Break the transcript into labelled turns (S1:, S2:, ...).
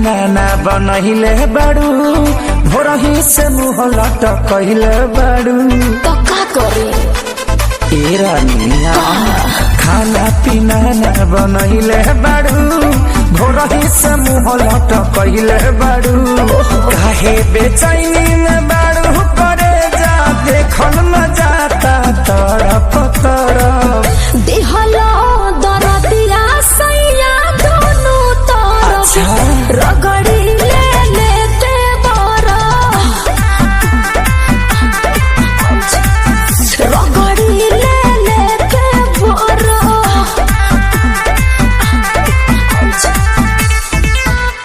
S1: पीना ना बनहिले बाड़ू भोरही से मुँह लटकहिले बाड़ू
S2: तो का करी
S1: ए रानिया खाना पीना ना बनहिले बाड़ू भोरही से मुँह लटकहिले बाड़ू काहे बेचैनी में बाड़ू करे जा देखल न